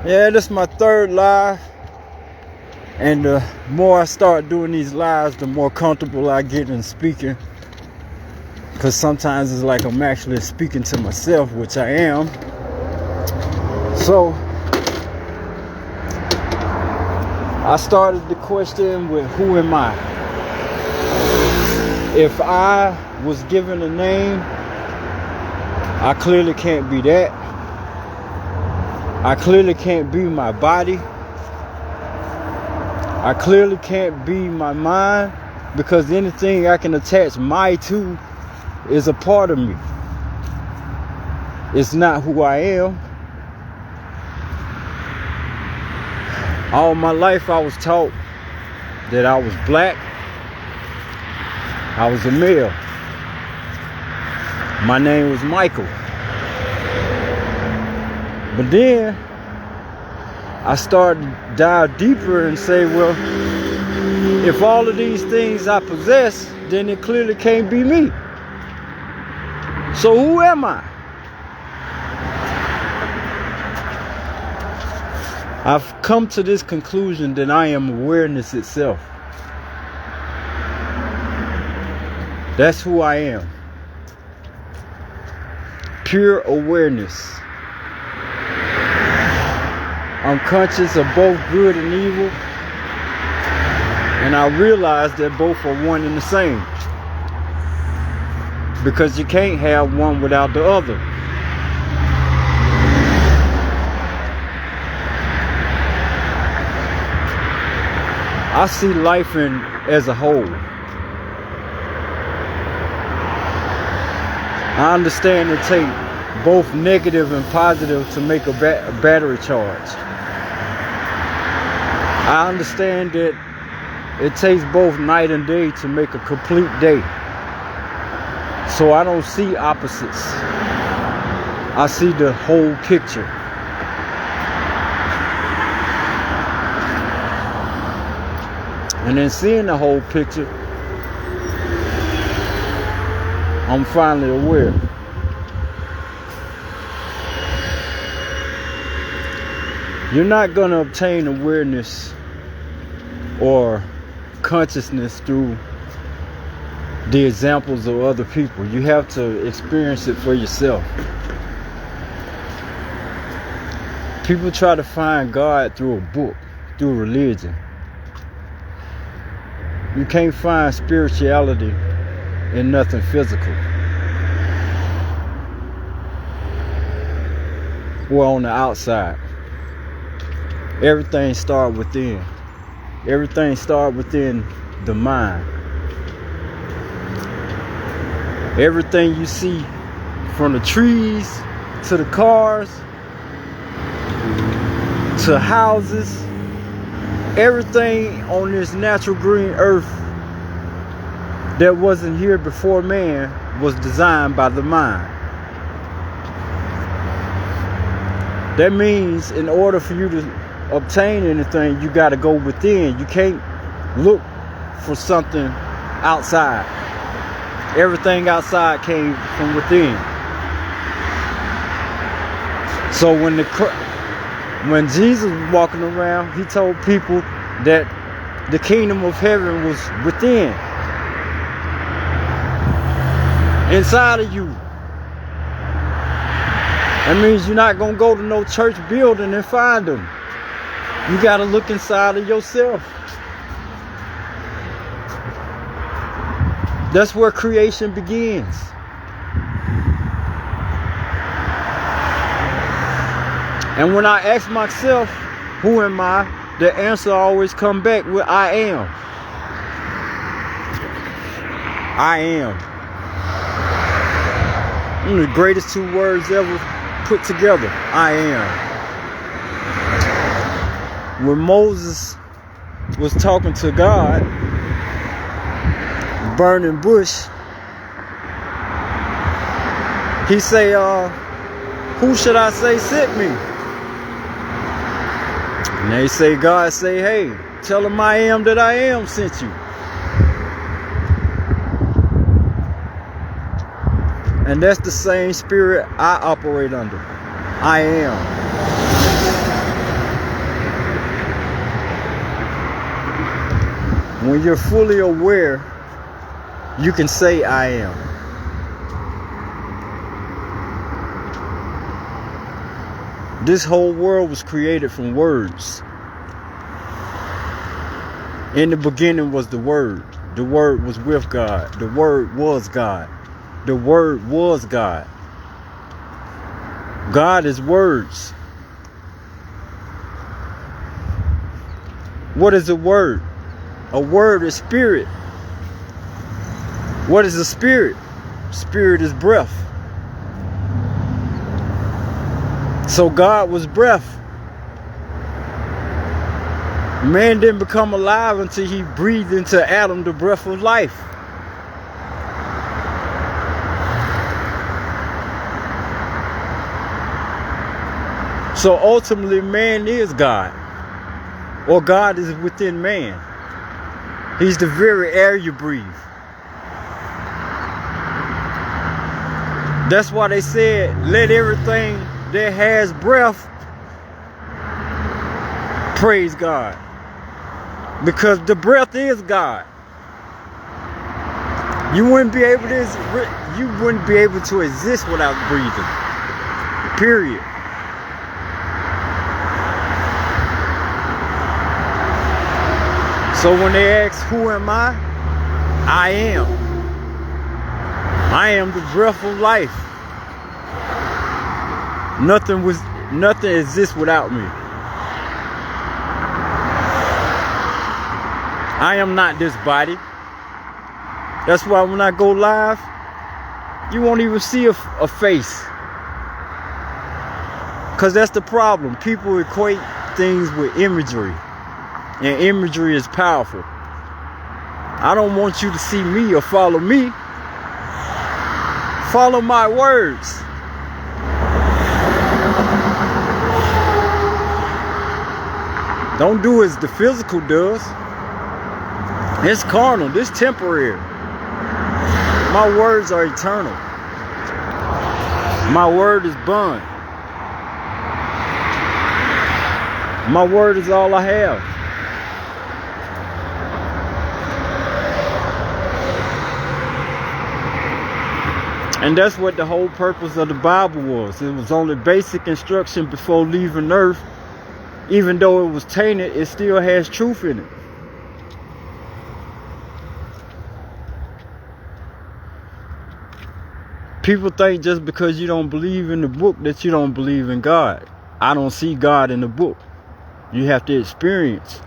Yeah, this is my third live, and the more I start doing these lives, the more comfortable I get in speaking. Because sometimes it's like I'm actually speaking to myself, which I am. So I started the question with, who am I? If I was given a name, I clearly can't be that. I clearly can't be my body. I clearly can't be my mind, because anything I can attach my to is a part of me. It's not who I am. All my life I was taught that I was black. I was a male. My name was Michael. But then I started to dive deeper and say, well, if all of these things I possess, then it clearly can't be me. So who am I? I've come to this conclusion that I am awareness itself. That's who I am. Pure awareness. I'm conscious of both good and evil, and I realize that both are one and the same, because you can't have one without the other. I see life as a whole. I understand it takes both negative and positive to make a battery charge. I understand that it takes both night and day to make a complete day. So I don't see opposites. I see the whole picture. And in seeing the whole picture, I'm finally aware. You're not going to obtain awareness or consciousness through the examples of other people. You have to experience it for yourself. People try to find God through a book, through religion. You can't find spirituality in nothing physical or on the outside. Everything starts within. Everything starts within the mind. Everything you see, from the trees to the cars to houses, everything on this natural green earth that wasn't here before man was designed by the mind. That means in order for you to obtain anything, you got to go within. You can't look for something outside. Everything outside came from within. So when Jesus was walking around, he told people that the kingdom of heaven was within, inside of you. That means you're not gonna go to no church building and find them. You gotta look inside of yourself. That's where creation begins. And when I ask myself, who am I? The answer always comes back with I am. I am. The greatest two words ever put together. I am. When Moses was talking to God, burning bush, he say, who should I say sent me? And they say, God say, hey, tell him I am that I am sent you. And that's the same spirit I operate under. I am. When you're fully aware, you can say I am. This whole world was created from words. In the beginning was the Word. The Word was with God. The Word was God. The Word was God. God is words. What is a word? A word is spirit. What is a spirit? Spirit is breath. So God was breath. Man didn't become alive until he breathed into Adam the breath of life. So ultimately, man is God. Or God is within man. He's the very air you breathe. That's why they said, let everything that has breath praise God. Because the breath is God. You wouldn't be able to exist without breathing. Period. So when they ask, who am I? I am. I am the breath of life. Nothing exists without me. I am not this body. That's why when I go live, you won't even see a face. Because that's the problem. People equate things with imagery. And imagery is powerful. I don't want you to see me or follow me. Follow my words. Don't do as the physical does. It's carnal. This temporary. My words are eternal. My word is bond. My word is all I have. And that's what the whole purpose of the Bible was. It was only basic instruction before leaving earth. Even though it was tainted, it still has truth in it. People think just because you don't believe in the book that you don't believe in God. I don't see God in the book. You have to experience.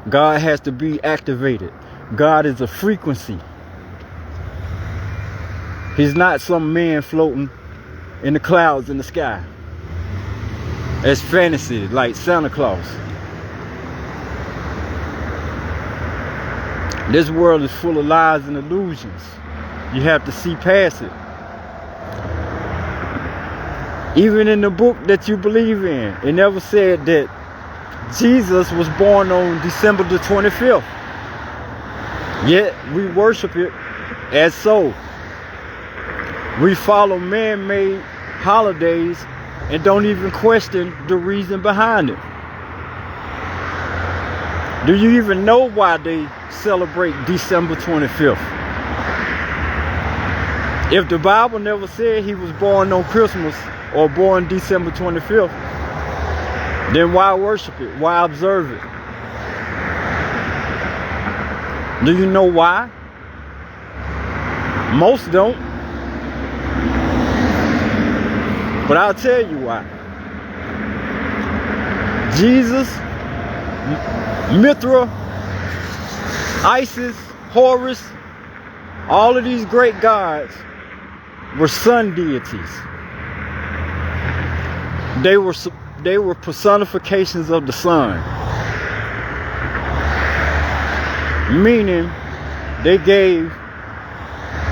God has to be activated. God is a frequency. He's not some man floating in the clouds in the sky. It's fantasy, like Santa Claus. This world is full of lies and illusions. You have to see past it. Even in the book that you believe in, it never said that Jesus was born on December the 25th. Yet we worship it as so. We follow man-made holidays and don't even question the reason behind it. Do you even know why they celebrate December 25th? If the Bible never said he was born on Christmas or born December 25th, then why worship it? Why observe it? Do you know why? Most don't. But I'll tell you why. Jesus, Mithra, Isis, Horus, all of these great gods were sun deities. They were personifications of the sun. Meaning they gave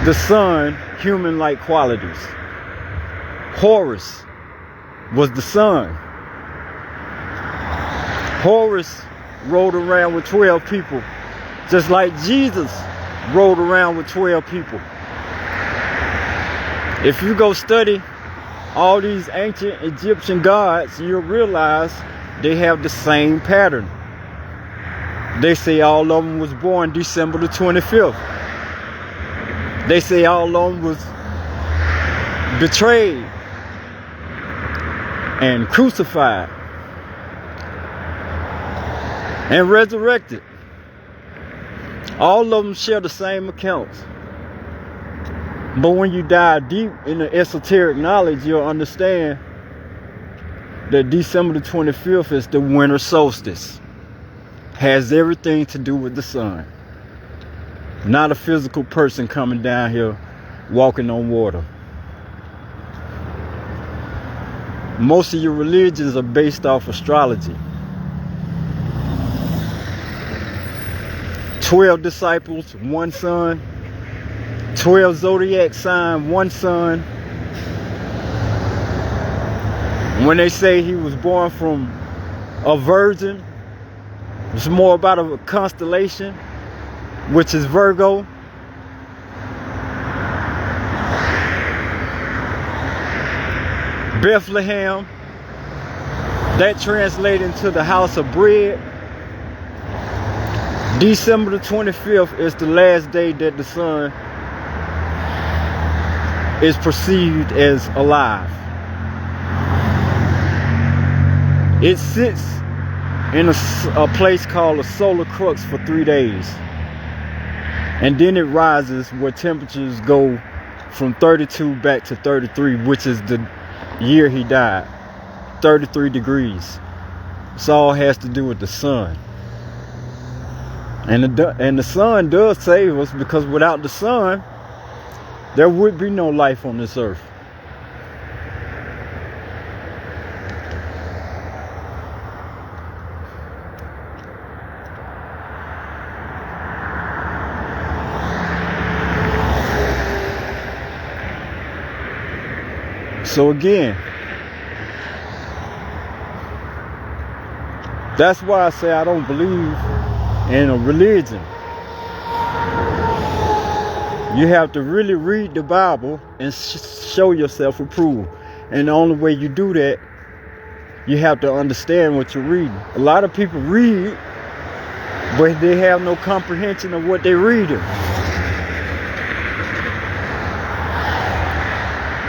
the sun human-like qualities. Horus was the sun. Horus rode around with 12 people, just like Jesus rode around with 12 people. If you go study all these ancient Egyptian gods, you'll realize they have the same pattern. They say all of them was born December the 25th. They say all of them was betrayed and crucified and resurrected. All of them share the same accounts. But when you dive deep in the esoteric knowledge, you'll understand that December the 25th is the winter solstice. Has everything to do with the sun. Not a physical person coming down here walking on water. Most of your religions are based off astrology. 12 disciples, one son. 12 zodiac sign, one son. When they say he was born from a virgin, it's more about a constellation, which is Virgo. Bethlehem, that translates into the house of bread. December the 25th is the last day that the sun is perceived as alive. It sits in a place called a solar crux for 3 days. And then it rises where temperatures go from 32 back to 33, which is the year he died. 33 degrees. This all has to do with the sun. And the sun does save us, because without the sun, there would be no life on this earth. So again, that's why I say I don't believe in a religion. You have to really read the Bible and show yourself approval. And the only way you do that, you have to understand what you're reading. A lot of people read, but they have no comprehension of what they're reading.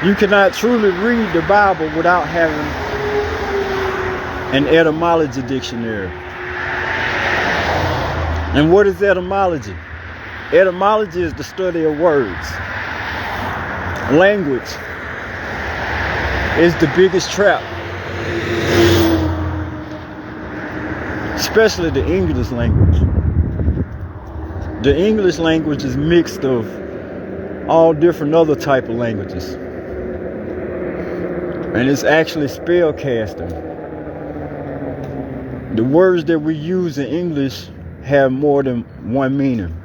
You cannot truly read the Bible without having an etymology dictionary. And what is etymology? Etymology is the study of words. Language is the biggest trap, especially the English language. The English language is mixed of all different other type of languages. And it's actually spell casting. The words that we use in English have more than one meaning.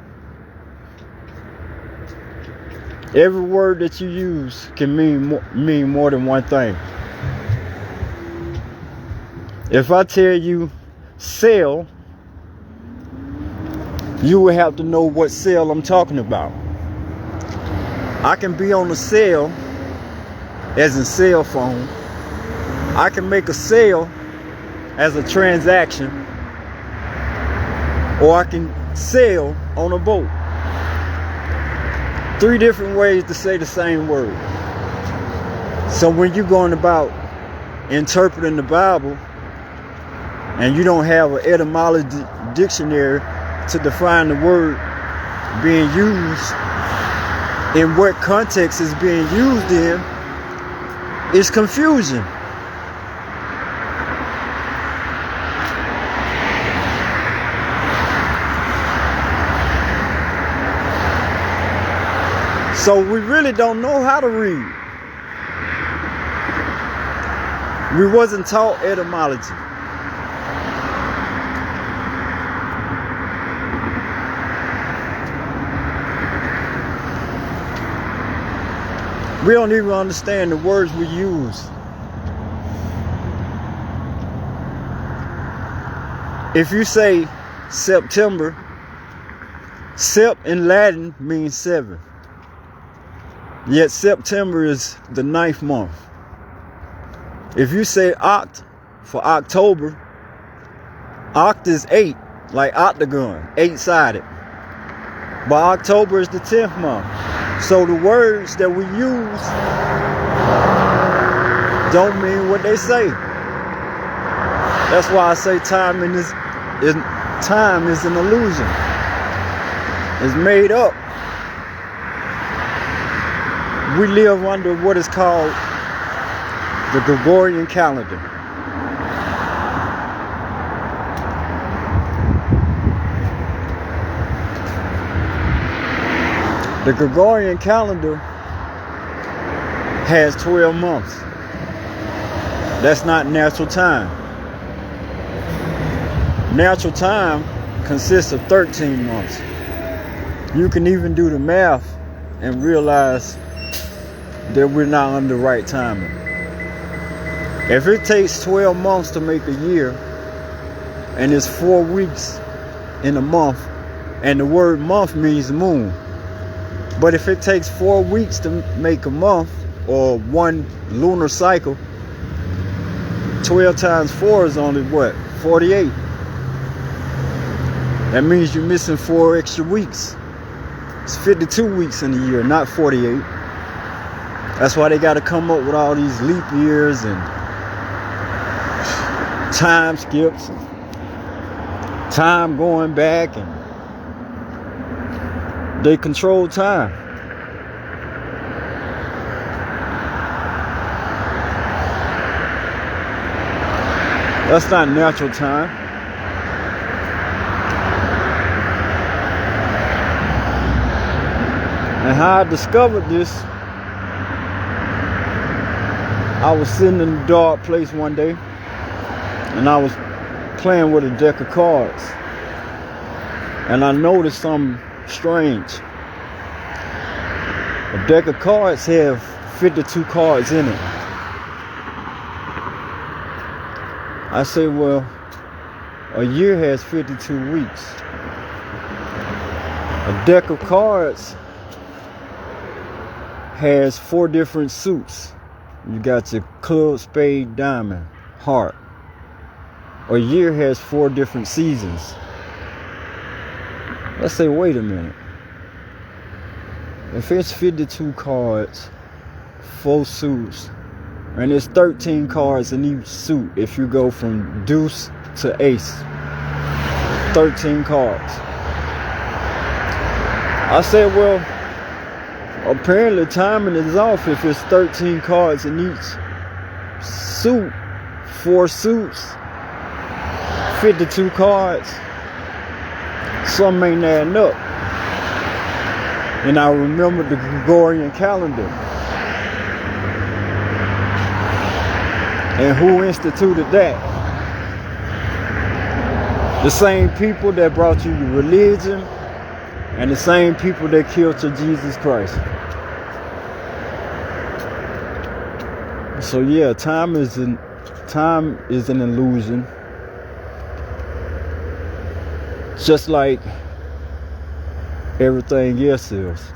Every word that you use can mean more than one thing. If I tell you cell, you will have to know what cell I'm talking about. I can be on a cell, as in cell phone. I can make a sale as a transaction, or I can sail on a boat. 3 different ways to say the same word. So when you're going about interpreting the Bible and you don't have an etymology dictionary to define the word being used, in what context it's being used in, it's confusion. So we really don't know how to read. We wasn't taught etymology. We don't even understand the words we use. If you say September, Sept in Latin means 7. Yet September is the 9th month. If you say Oct for October, Oct is 8. like octagon, 8-sided. But October is the 10th month. So the words that we use don't mean what they say. That's why I say time is an illusion. It's made up. We live under what is called the Gregorian calendar. The Gregorian calendar has 12 months. That's not natural time. Natural time consists of 13 months. You can even do the math and realize that we're not under right timing. If it takes 12 months to make a year, and it's 4 weeks in a month, and the word month means moon. But if it takes 4 weeks to make a month, or one lunar cycle, 12 times 4 is only what? 48. That means you're missing 4 extra weeks. It's 52 weeks in a year, not 48. That's why they got to come up with all these leap years and time skips and time going back, and they control time. That's not natural time. And how I discovered this, I was sitting in a dark place one day, and I was playing with a deck of cards, and I noticed something strange. A deck of cards have 52 cards in it. I say, well, a year has 52 weeks. A deck of cards has 4 different suits. You got your club, spade, diamond, heart. A year has 4 different seasons. Let's say, wait a minute. If it's 52 cards, 4 suits, and there's 13 cards in each suit, if you go from deuce to ace, 13 cards. I said, well, apparently timing is off if it's 13 cards in each suit, 4 suits, 52 cards. Something ain't adding up. And I remembered the Gregorian calendar. And who instituted that? The same people that brought you your religion, and the same people that killed your Jesus Christ. So yeah, time is an illusion. Just like everything else is.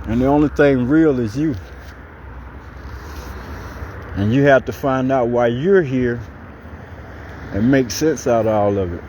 And the only thing real is you. And you have to find out why you're here and make sense out of all of it.